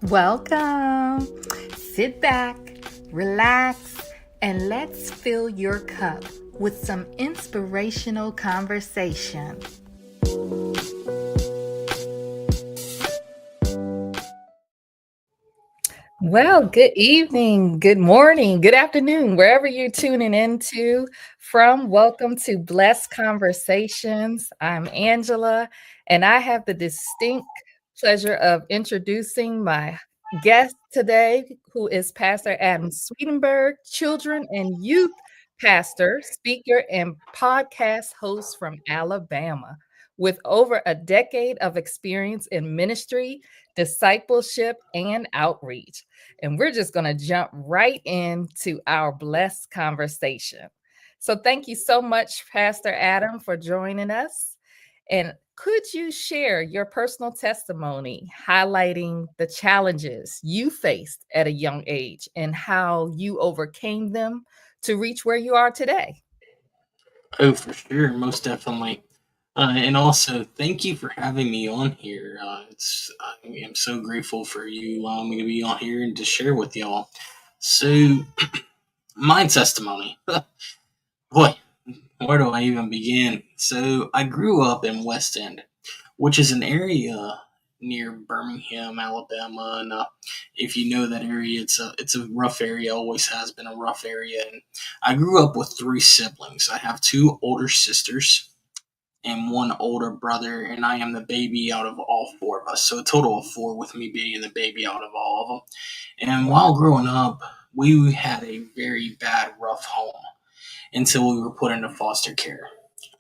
Welcome. Sit back, relax, and let's fill your cup with some inspirational conversation. Well, good evening, good morning, good afternoon, wherever you're tuning into from. Welcome to Blessed Conversations. I'm Angela, and I have the distinct pleasure of introducing my guest today, who is Pastor Adam Swedenberg, children and youth pastor, speaker, and podcast host from Alabama. With over a decade of experience in ministry, discipleship, and outreach. And we're just going to jump right into our blessed conversation. So, thank you so much, Pastor Adam, for joining us. And could you share your personal testimony highlighting the challenges you faced at a young age and how you overcame them to reach where you are today? Oh, for sure, most definitely. And also, thank you for having me on here. I am so grateful for you allowing me to be on here and to share with y'all. So, my testimony. Boy, where do I even begin? So, I grew up in West End, which is an area near Birmingham, Alabama. And if you know that area, it's a rough area. Always has been a rough area. And I grew up with three siblings. I have two older sisters and one older brother, and I am the baby out of all four of us. So a total of four, with me being the baby out of all of them. And while Wow. growing up, we had a very bad, rough home until we were put into foster care.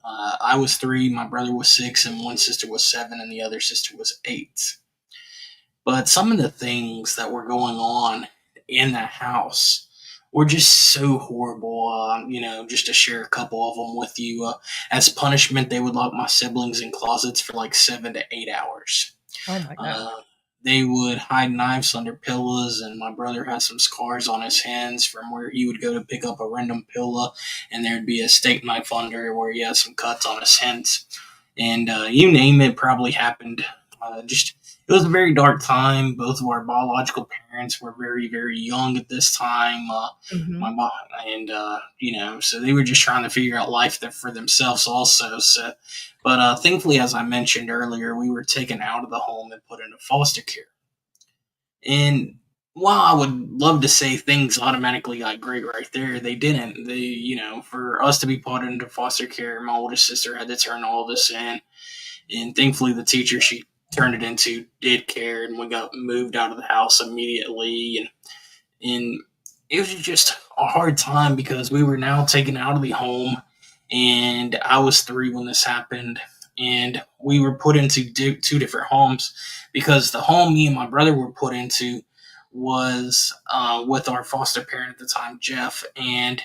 I was three, my brother was six, and one sister was seven, and the other sister was eight. But some of the things that were going on in that house were just so horrible. Just to share a couple of them with you. As punishment, they would lock my siblings in closets for like 7 to 8 hours. Oh my God. Uh, they would hide knives under pillows, and my brother had some scars on his hands from where he would go to pick up a random pillow, and there'd be a steak knife under where he had some cuts on his hands. And you name it, probably happened. Just it was a very dark time. Both of our biological parents were very, very young at this time. My Mhm. mom and so they were just trying to figure out life for themselves, also. So, but thankfully, as I mentioned earlier, we were taken out of the home and put into foster care. And while I would love to say things automatically got great right there, they didn't. For us to be put into foster care, my oldest sister had to turn all this in, and thankfully the teacher she turned it into did care, and we got moved out of the house immediately. And it was just a hard time because we were now taken out of the home, and I was three when this happened, and we were put into two different homes because the home me and my brother were put into was with our foster parent at the time, Jeff, and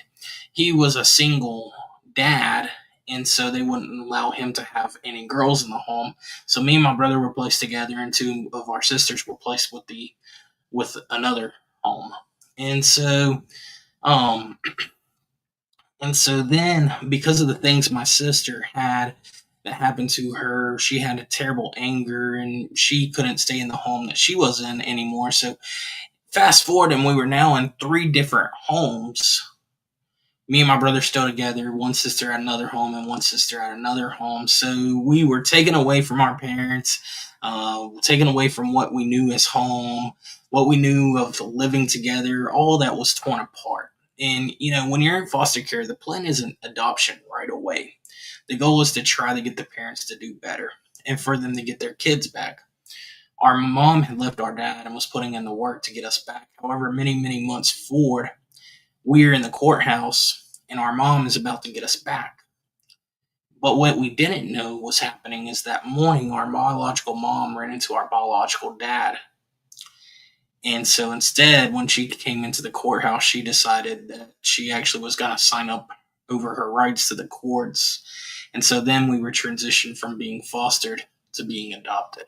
he was a single dad, and so they wouldn't allow him to have any girls in the home. So me and my brother were placed together, and two of our sisters were placed with another home. And so, um, and so then, because of the things my sister had that happened to her, she had a terrible anger, and she couldn't stay in the home that she was in anymore. So, fast forward, and we were now in three different homes. Me and my brother still together. One sister at another home, and one sister at another home. So we were taken away from our parents, taken away from what we knew as home, what we knew of living together. All that was torn apart. And when you're in foster care, the plan isn't adoption right away. The goal is to try to get the parents to do better and for them to get their kids back. Our mom had left our dad and was putting in the work to get us back. However, many, many months forward, we're in the courthouse and our mom is about to get us back. But what we didn't know was happening is that morning our biological mom ran into our biological dad. And so instead, when she came into the courthouse, she decided that she actually was going to sign up over her rights to the courts. And so then we were transitioned from being fostered to being adopted.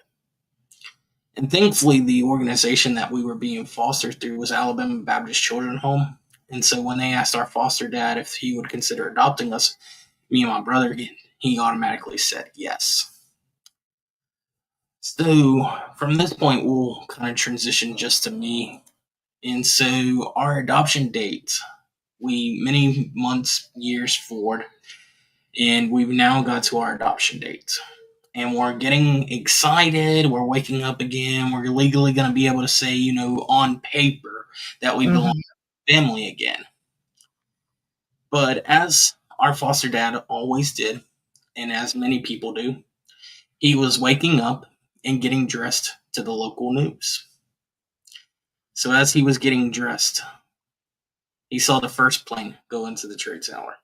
And thankfully, the organization that we were being fostered through was Alabama Baptist Children's Home. And so when they asked our foster dad if he would consider adopting us, me and my brother, he automatically said yes. So from this point, we'll kind of transition just to me. And so, our adoption date, we many months, years forward, and we've now got to our adoption date. And we're getting excited. We're waking up again. We're legally going to be able to say, on paper that we belong Mhm. to family again. But as our foster dad always did, and as many people do, he was waking up and getting dressed to the local news. So as he was getting dressed, he saw the first plane go into the trade tower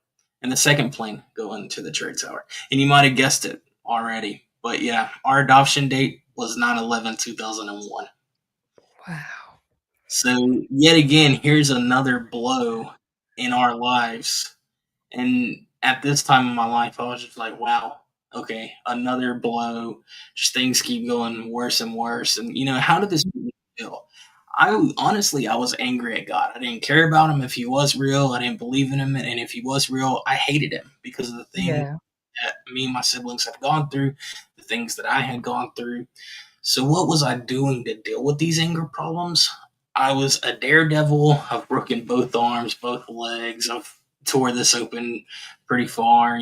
and the second plane go into the trade tower. And you might have guessed it already. But yeah, our adoption date was 9/11/2001. Wow. So yet again, here's another blow in our lives. And at this time in my life, I was just like, wow, okay, another blow. Just things keep going worse and worse. And how did this make me feel? I was angry at God. I didn't care about him if he was real. I didn't believe in him, and if he was real, I hated him because of the things Yeah. that me and my siblings had gone through, the things that I had gone through. So what was I doing to deal with these anger problems? I was a daredevil. I've broken both arms, both legs. I've tore this open pretty far.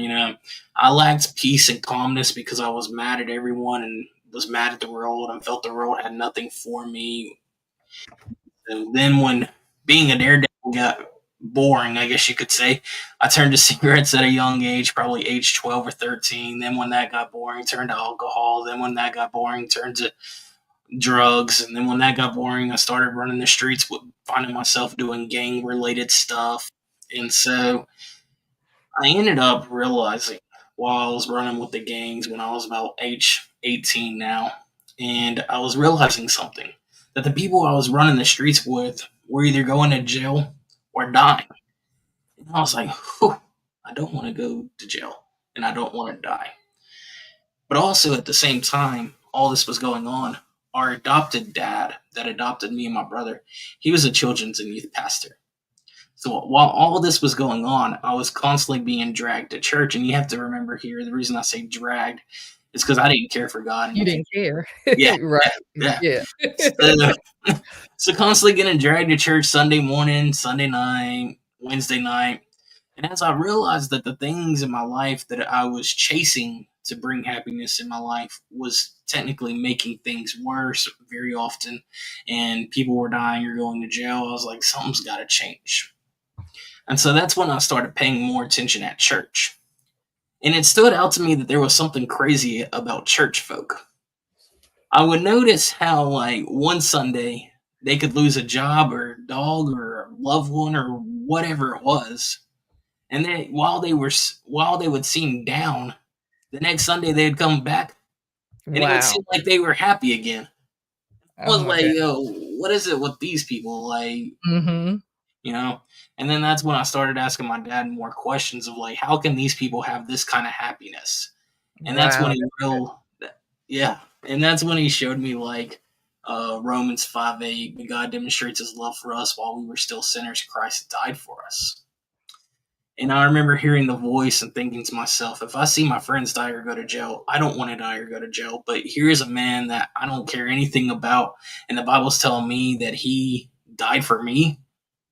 I lacked peace and calmness because I was mad at everyone and was mad at the world and felt the world had nothing for me. And then when being a daredevil got boring, I guess you could say, I turned to cigarettes at a young age, probably age 12 or 13. Then when that got boring, turned to alcohol. Then when that got boring, turned to drugs. And then when that got boring, I started running the streets, with finding myself doing gang related stuff. And so I ended up realizing while I was running with the gangs when I was about age 18 now, and I was realizing something that the people I was running the streets with were either going to jail or dying. And I was like, whew, I don't want to go to jail and I don't want to die. But also at the same time, all this was going on. Our adopted dad that adopted me and my brother, he was a children's and youth pastor. So while all this was going on, I was constantly being dragged to church. And you have to remember here, the reason I say dragged is because I didn't care for God. And You if you, didn't care. yeah, Right. yeah. Yeah. So, so constantly getting dragged to church Sunday morning, Sunday night, Wednesday night. And as I realized that the things in my life that I was chasing to bring happiness in my life was technically making things worse very often, and people were dying or going to jail, I was like, something's got to change. And so that's when I started paying more attention at church. And it stood out to me that there was something crazy about church folk. I would notice how, like, one Sunday they could lose a job or a dog or a loved one or whatever it was. And then while they would seem down, the next Sunday they'd come back and it would Wow. seem like they were happy again. I Oh was my like, god. yo, what is it with these people? Like, Mhm. you know and then that's when I started asking my dad more questions of like, how can these people have this kind of happiness? And that's when Wow. he real yeah and that's when he showed me like Romans 5:8, but God demonstrates his love for us while we were still sinners, Christ died for us. And I remember hearing the voice and thinking to myself, if I see my friends die or go to jail, I don't want to die or go to jail, but here's a man that I don't care anything about, and the Bible's telling me that he died for me.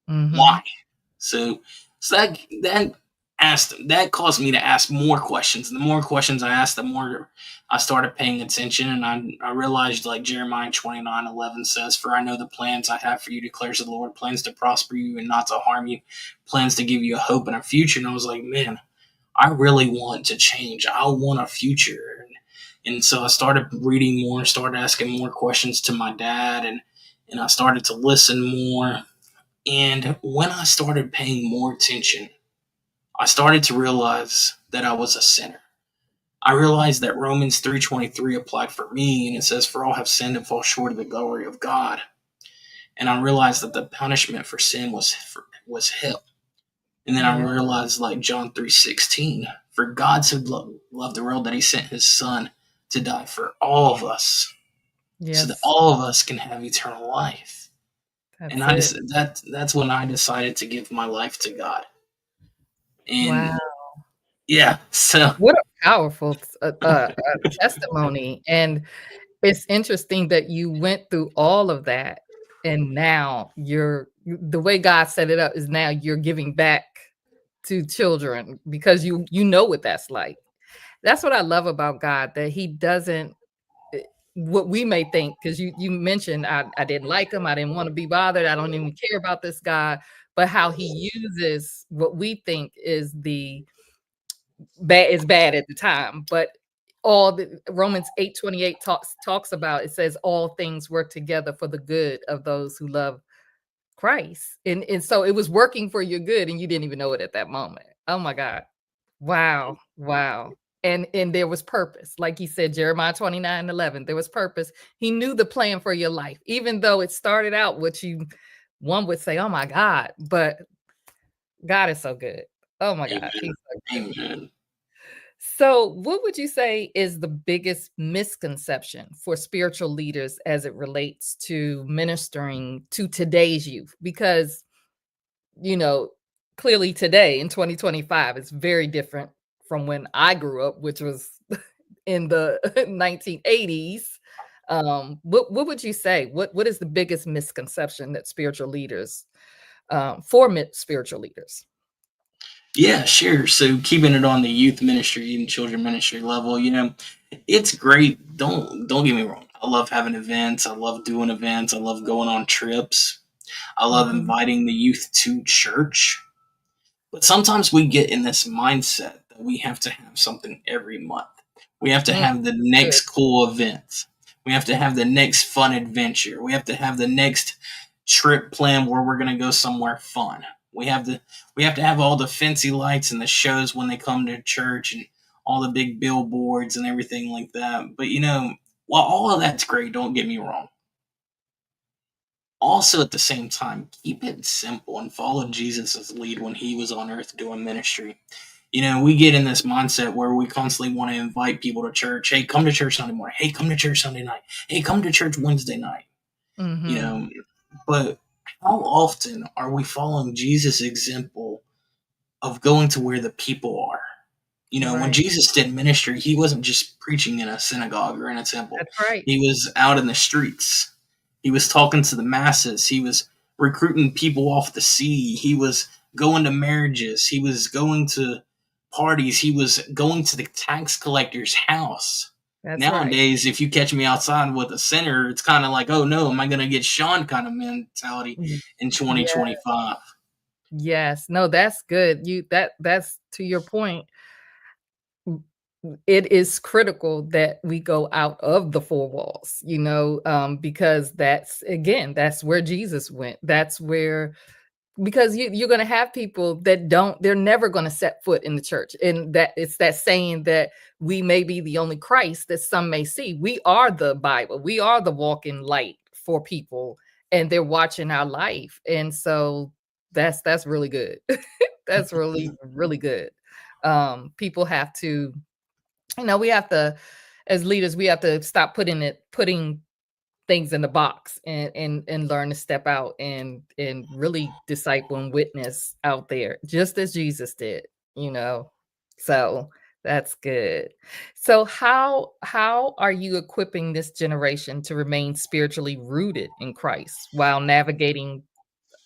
Why? Mhm. So, that caused me to ask more questions. And the more questions I asked, the more I started paying attention, and I realized, like Jeremiah 29:11 says, "For I know the plans I have for you, declares the Lord, plans to prosper you and not to harm you, plans to give you a hope and a future." And I was like, man, I really want to change. I want a future. And so I started reading more, started asking more questions to my dad, and I started to listen more. And when I started paying more attention, I started to realize that I was a sinner. I realized that Romans 3:23 applied for me, and it says, "For all have sinned and fall short of the glory of God." And I realized that the punishment for sin was hell. And then I Yeah. realized, like John 3:16, "For God so loved the world that He sent His Son to die for all of us, so that Yes. all of us can have eternal life." And That's I it. just that's when I decided to give my life to God. And Wow. yeah, so What a powerful testimony, and It's interesting that you went through all of that, and now you're the way God set it up is now you're giving back to children because you know what that's like. That's what I love about God, that he doesn't eh, what we may think, because you mentioned, I didn't like him, I didn't wanna be bothered, I don't even care about this God, but how he uses what we think is the bad at the time, but all the Romans 8:28 talks about, it says all things work together for the good of those who love Christ. And so it was working for your good and you didn't even know it at that moment. Oh my God. Wow. Wow. And there was purpose. Like he said, Jeremiah 29:11, there was purpose. He knew the plan for your life, even though it started out what you one would say, oh my God, but God is so good. Oh my God, Amen. he's so good. Amen. So, what would you say is the biggest misconception for spiritual leaders as it relates to ministering to today's youth? Because, you know, clearly today in 2025 is very different from when I grew up, which was in the 1980s. What would you say? What is the biggest misconception that spiritual leaders spiritual leaders? Yeah, sure. So keeping it on the youth ministry and children ministry level, it's great. Don't get me wrong. I love having events. I love doing events. I love going on trips. I love Mhm. inviting the youth to church. But sometimes we get in this mindset that we have to have something every month. We have to Mm, have the good. next cool event. We have to have the next fun adventure. We have to have the next trip plan where we're going to go somewhere fun. We have to have all the fancy lights and the shows when they come to church and all the big billboards and everything like that. But while all of that's great, don't get me wrong, also at the same time, keep it simple and follow Jesus' lead when he was on earth doing ministry. We get in this mindset where we constantly want to invite people to church. Hey, come to church Sunday morning. Hey, come to church Sunday night. Hey, come to church Wednesday night. You Mhm. know, but how often are we following Jesus' example of going to where the people are? When Right. Jesus did ministry, he wasn't just preaching in a synagogue or in a temple. That's right. He was out in the streets. He was talking to the masses. He was recruiting people off the sea. He was going to marriages. He was going to parties. He was going to the tax collector's house. That's right. Nowadays, if you catch me outside with a sinner, it's kind of like, oh no, am I going to get Sean kind of mentality Mm, in yeah, 2025. yes. No, that's good. That's to your point. Mm, it is critical that we go out of the four walls, because that's again, that's where Jesus went. That's where because you're going to have people that they're never going to set foot in the church, and that it's that saying that we may be the only Christ that some may see. We are the Bible, we are the walking light for people, and they're watching our life. And so that's really good. That's really really good. People have to, we have to, as leaders, we have to stop putting things in the box, and learn to step out and really disciple and witness out there just as Jesus did, you know. So that's good. So how are you equipping this generation to remain spiritually rooted in Christ while navigating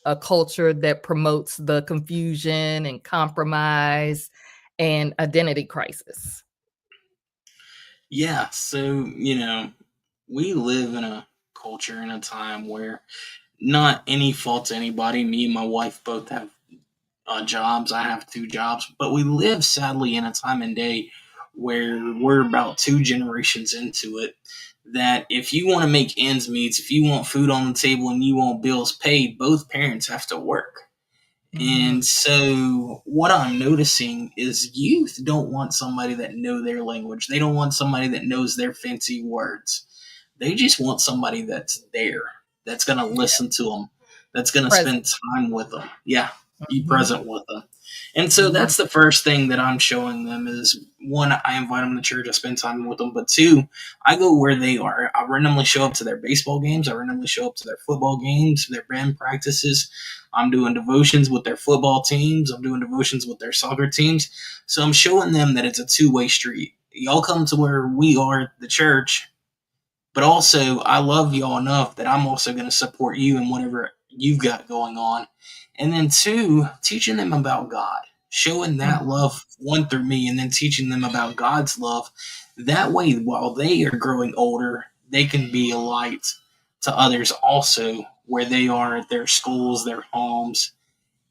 a culture that promotes the confusion and compromise and identity crisis? Yeah, so, we live in a culture in a time where not any fault to anybody. Me and my wife both have jobs. I have two jobs, but we live sadly in a time and day where we're about two generations into it. That if you want to make ends meet, if you want food on the table and you want bills paid, both parents have to work. Mhm. And so what I'm noticing is youth don't want somebody that know their language. They don't want somebody that knows their fancy words. They just want somebody that's there, that's going to listen to them, that's going to Present. spend time with them. Yeah, be Mhm. present with them. And so Mhm. that's the first thing that I'm showing them is one, I invite them to church, I spend time with them. But two, I go where they are. I randomly show up to their baseball games. I randomly show up to their football games, their band practices. I'm doing devotions with their football teams. I'm doing devotions with their soccer teams. So I'm showing them that it's a two-way street. Y'all come to where we are at the church, but also I love y'all enough that I'm also going to support you in whatever you've got going on. And then two, teaching them about God, showing that Mhm. love one through me, and then teaching them about God's love. That way, while they are growing older, they can be a light to others also where they are at their schools, their homes,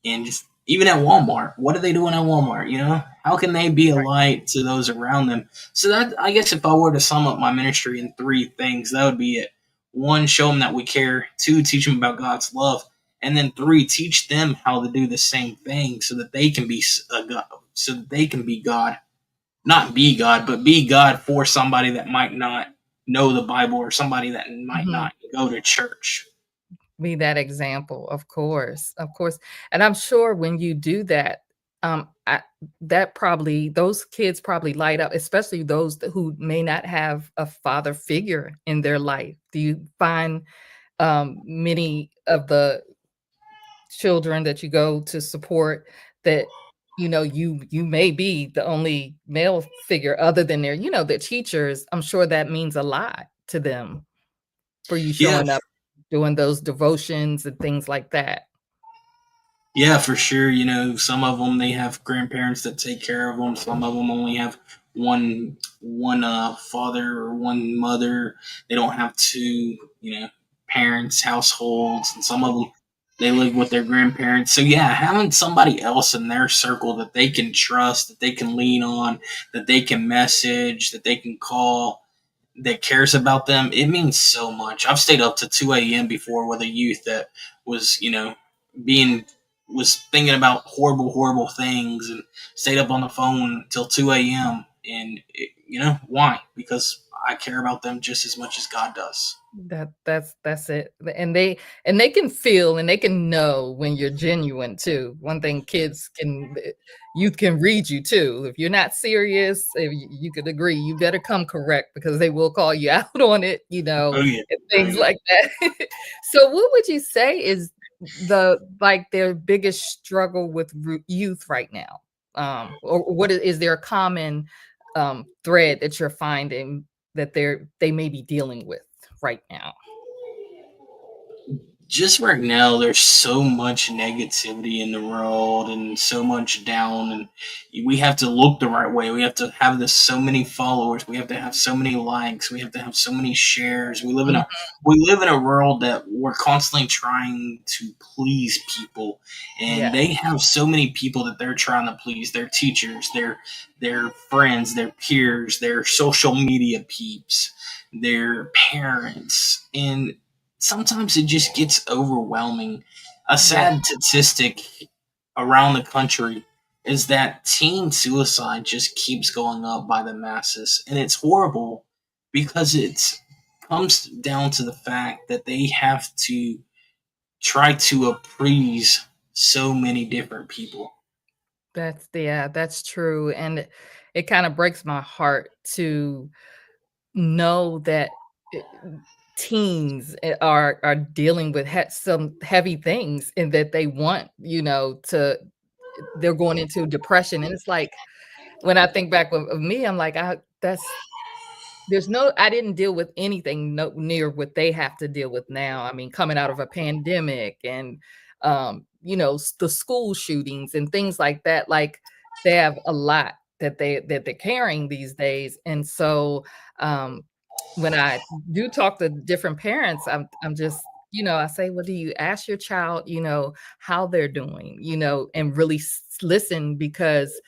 and just even at Walmart. What are they doing at Walmart? You know, how can they be a Right. light to those around them? So that, I guess, if I were to sum up my ministry in three things, that would be it. One, show them that we care. Two, teach them about God's love. And then three, teach them how to do the same thing so that they can be a God, so that they can be God, not be God, but be God for somebody that might not know the Bible or somebody that might Mhm. not go to church. Be that example, of course, and I'm sure when you do that, I that probably those kids probably light up, especially those who may not have a father figure in their life. Do you find, many of the children that you go to support that, you may be the only male figure other than their teachers? I'm sure that means a lot to them for you Yeah, showing up, doing those devotions and things like that. yeah, for sure. You know, some of them they have grandparents that take care of them. Some of them only have one father or one mother. They don't have two, parents, households, and some of them they live with their grandparents. So yeah, having somebody else in their circle that they can trust, that they can lean on, that they can message, that they can call, that cares about them, it means so much. I've stayed up to 2 a.m. before with a youth that was, being was thinking about horrible, horrible things and stayed up on the phone till 2 a.m. And why? Because I care about them just as much as God does. That's it. And they can feel and they can know when you're genuine too. One thing kids can youth can read you too. If you're not serious, if you could agree, you better come correct because they will call you out on it, Oh yeah, and oh things yeah. like that. So what would you say is their biggest struggle with youth right now? Or what is there a common thread that you're finding that they may be dealing with right now? Just right now there's so much negativity in the world and so much down, and we have to look the right way. We have to have this so many followers, we have to have so many likes, we have to have so many shares. We live in a world that we're constantly trying to please people, and Yes, they have so many people that they're trying to please: their teachers, their friends, their peers, their social media peeps, their parents, and sometimes it just gets overwhelming. A yeah, sad statistic around the country is that teen suicide just keeps going up by the masses, and it's horrible because it comes down to the fact that they have to try to appease so many different people. that's true, and it kinda breaks my heart to know that I teens, are dealing with some heavy things and that they want, they're going into depression, and it's like, when I think back of me, I'm like, I didn't deal with anything no near what they have to deal with now. I mean, coming out of a pandemic and, the school shootings and things like that, like, they have a lot that they're carrying these days, and so, um, when I do talk to different parents, I'm just I say, "Well, do you ask your child, how they're doing?" And really listen because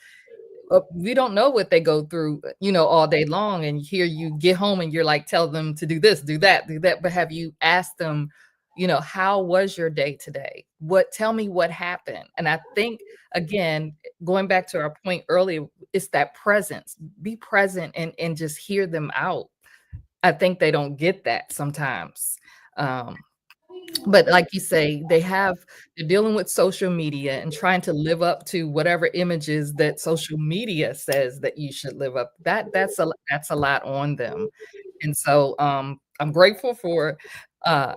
we don't know what they go through, all day long, and here you get home and you're like, tell them to do this, do that, but have you asked them, "How was your day today? Tell me what happened?" And I think, again, going back to our point earlier, it's that presence. Be present and just hear them out. I think they don't get that sometimes. Um but like you say, they're dealing with social media and trying to live up to whatever images that social media says that you should live up. That's a lot on them. And so, I'm grateful for, uh,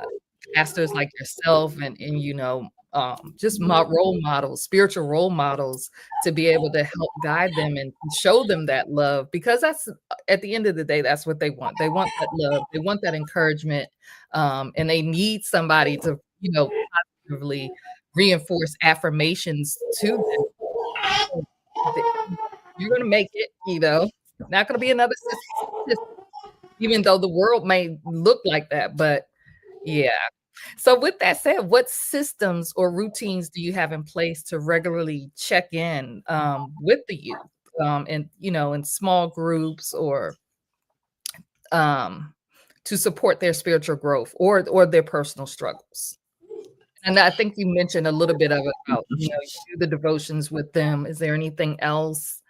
pastors like yourself and, just role models, spiritual role models to be able to help guide them and show them that love because that's at the end of the day, that's what they want. They want that love, they want that encouragement, and they need somebody to, positively reinforce affirmations to them. Oh, th you're gonna make it, not gonna be another even though the world may look like that, but yeah. So with that said, what systems or routines do you have in place to regularly check in, with the youth, in small groups or, um, to support their spiritual growth or their personal struggles? And I think you mentioned a little bit of it about, you do the devotions with them. Is there anything else?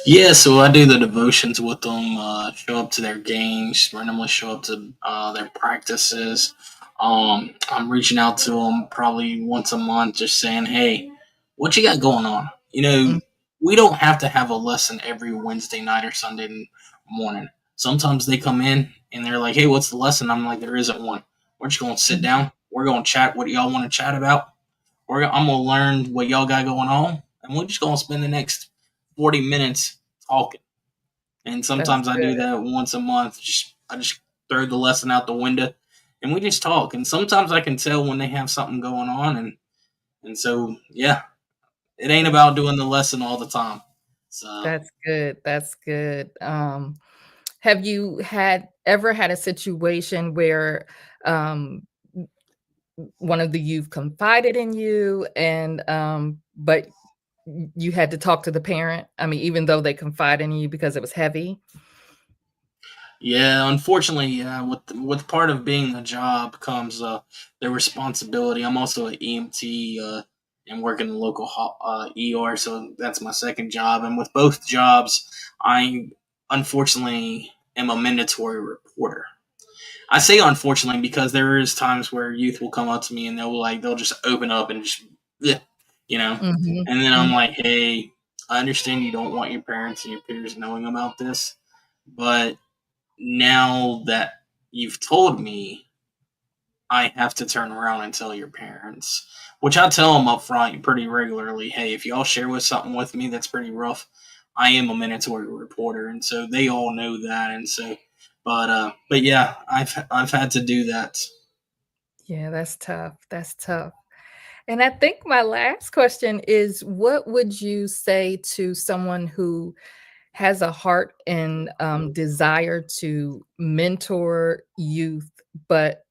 Yeah, so I do the devotions with them. Show up to their games, randomly show up to their practices. I'm reaching out to them probably once a month, just saying, "Hey, what you got going on?" Mm, We don't have to have a lesson every Wednesday night or Sunday morning. Sometimes they come in and they're like, "Hey, what's the lesson?" I'm like, "There isn't one. We're just going to sit mhm. down. We're going to chat. What do y'all want to chat about? I'm gonna learn what y'all got going on, and we're just gonna spend the next 40 minutes talking." And That's sometimes I do good. that once a month. I just throw the lesson out the window, and we just talk. And sometimes I can tell when they have something going on, and so yeah, it ain't about doing the lesson all the time. So That's good, that's good. Have you ever had a situation where, um, one of the youth confided in you but you had to talk to the parent? I mean, even though they confided in you because it was heavy? yeah, unfortunately, yeah, with part of being a job comes the responsibility. I'm also an EMT and work in the local ER, so that's my second job. And with both jobs, I unfortunately am a mandatory reporter. I say unfortunately because there is times where youth will come up to me and they'll just open up and just yeah, you know, Mhm, and then I'm mm, like, hey, I understand you don't want your parents and your peers knowing about this, but now that you've told me, I have to turn around and tell your parents. Which I tell them up front pretty regularly. Hey, if y'all share with something with me that's pretty rough, I am a mandatory reporter, and so they all know that. And so, but yeah, I've had to do that. yeah, that's tough, that's tough. And I think my last question is, what would you say to someone who has a heart and, desire to mentor youth, but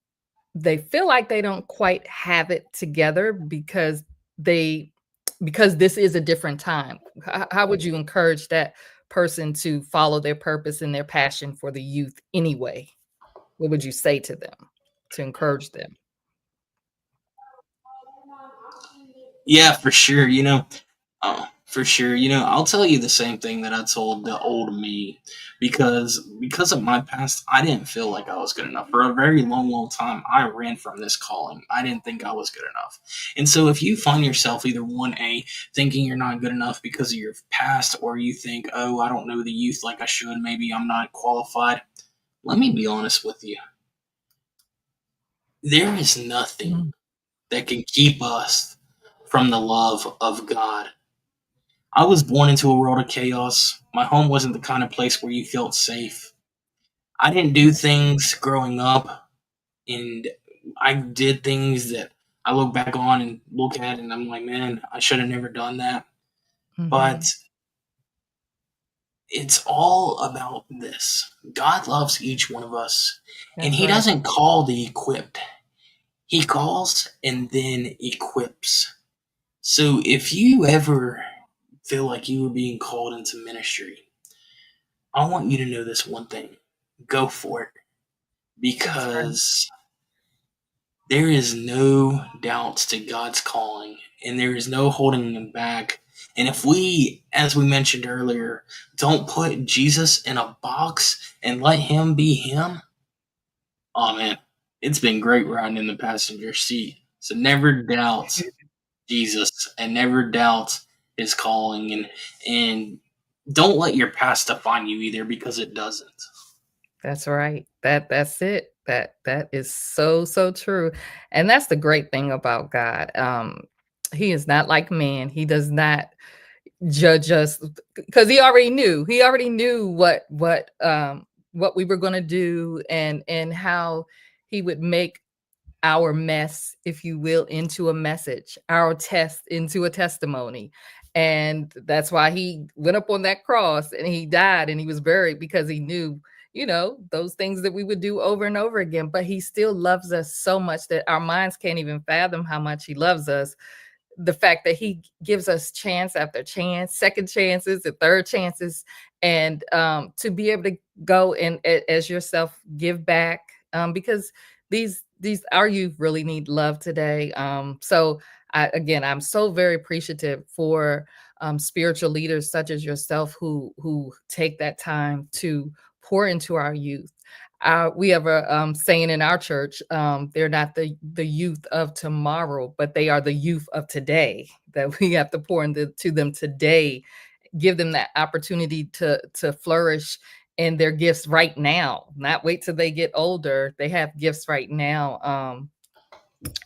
they feel like they don't quite have it together they because this is a different time. How would you encourage that person to follow their purpose and their passion for the youth anyway? What would you say to them to encourage them? Yeah, for sure. Oh, for sure. I'll tell you the same thing that I told the old me because of my past, I didn't feel like I was good enough. For a very long, long time, I ran from this calling. I didn't think I was good enough. And so if you find yourself either one A thinking you're not good enough because of your past, or you think, oh, I don't know the youth like I should, maybe I'm not qualified. Let me be honest with you. There is nothing Mm, that can keep us from the love of God. I was born into a world of chaos. My home wasn't the kind of place where you felt safe. I didn't do things growing up, and I did things that I look back on and look at, and I'm like, man, I should have never done that. But mhm. it's all about this. God loves each one of us, and That's He right. doesn't call the equipped, He calls and then equips. So if you ever feel like you are being called into ministry, I want you to know this one thing: go for it, That's right. because there is no doubts to God's calling, and there is no holding him back. And if we, as we mentioned earlier, don't put Jesus in a box and let him be him, oh man, it's been great riding in the passenger seat. So never doubt Jesus and never doubt his calling, and don't let your past define you either, because it doesn't. That's right. That's it. That is so, so true, and that's the great thing about God. He is not like man. He does not judge us because he already knew what we were going to do, and how he would make our mess, if you will, into a message, our test into a testimony. And that's why he went up on that cross and he died and he was buried, because he knew, those things that we would do over and over again. But he still loves us so much that our minds can't even fathom how much he loves us. The fact that he gives us chance after chance, second chances and third chances, and to be able to go and as yourself give back, because these our youth really need love today. So I'm so very appreciative for spiritual leaders such as yourself who take that time to pour into our youth. We have a saying in our church: they're not the youth of tomorrow, but they are the youth of today. That we have to pour into to them today, give them that opportunity to flourish in their gifts right now, not wait till they get older. They have gifts right now.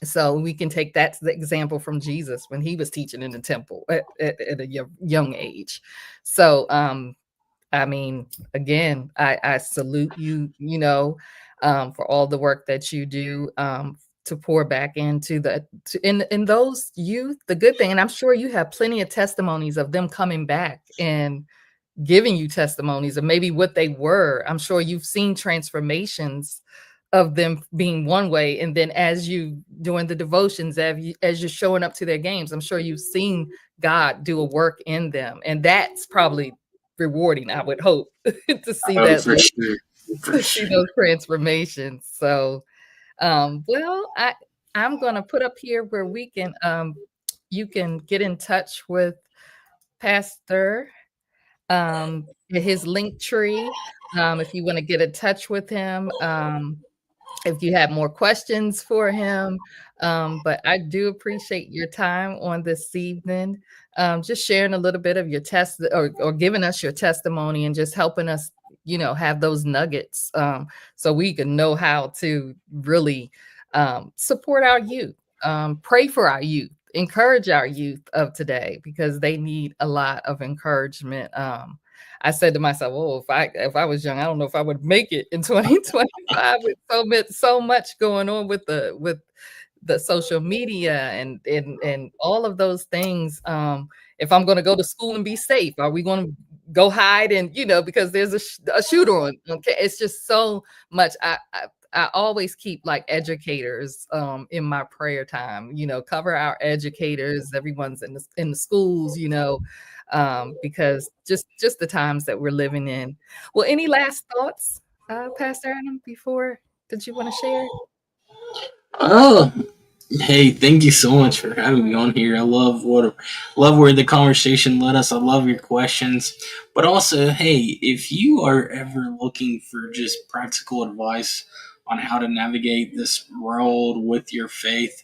So we can take that to the example from Jesus when he was teaching in the temple at a young age. So I mean, again, I salute you, for all the work that you do, to pour back into in those youth. The good thing, and I'm sure you have plenty of testimonies of them coming back and giving you testimonies of maybe what they were. I'm sure you've seen transformations of them being one way, and then as you doing the devotions, as you're showing up to their games, I'm sure you've seen God do a work in them, and that's probably rewarding, I would hope, to see Oh, that, for sure, for to see sure. those transformations. So, well, I'm gonna put up here where we can, you can get in touch with Pastor, his link tree, if you want to get in touch with him. If you have more questions for him. But I do appreciate your time on this evening, just sharing a little bit of your or giving us your testimony and just helping us, have those nuggets, so we can know how to really support our youth, pray for our youth, encourage our youth of today, because they need a lot of encouragement. I said to myself, "Oh, if I was young, I don't know if I would make it in 2025 with so much going on with the social media and all of those things. If I'm going to go to school and be safe, are we going to go hide and because there's a shooter on? Okay, it's just so much. I always keep like educators in my prayer time. Cover our educators. Everyone's in the schools. Because just the times that we're living in. Well, any last thoughts, Pastor Adam, before that you want to share? Oh, hey, thank you so much for having me on here. I love where the conversation led us. I love your questions, but also, hey, if you are ever looking for just practical advice on how to navigate this world with your faith,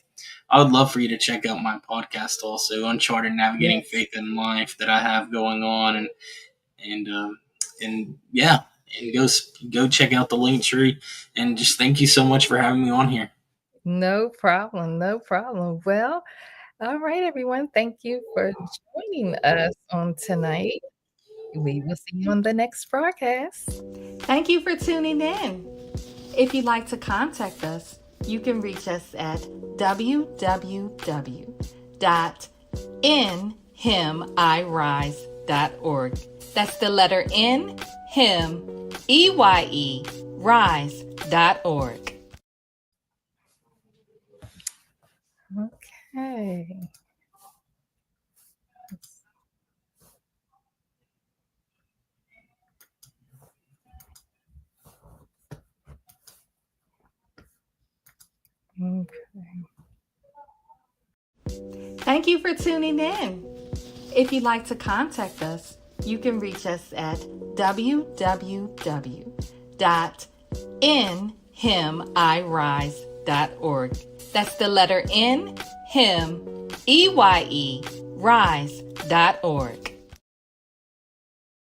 I would love for you to check out my podcast, also Uncharted Navigating Yes. Faith in Life, that I have going on, and yeah, and go check out the link tree. And just thank you so much for having me on here. No problem. No problem. Well, all right, everyone. Thank you for joining us on tonight. We will see you on the next broadcast. Thank you for tuning in. If you'd like to contact us, you can reach us at www.inhimirise.org. That's the letter N, him, EYE, rise.org. Okay. Okay. Thank you for tuning in. If you'd like to contact us, you can reach us at www.inhimirise.org. That's the letter N, him, EYE, rise.org.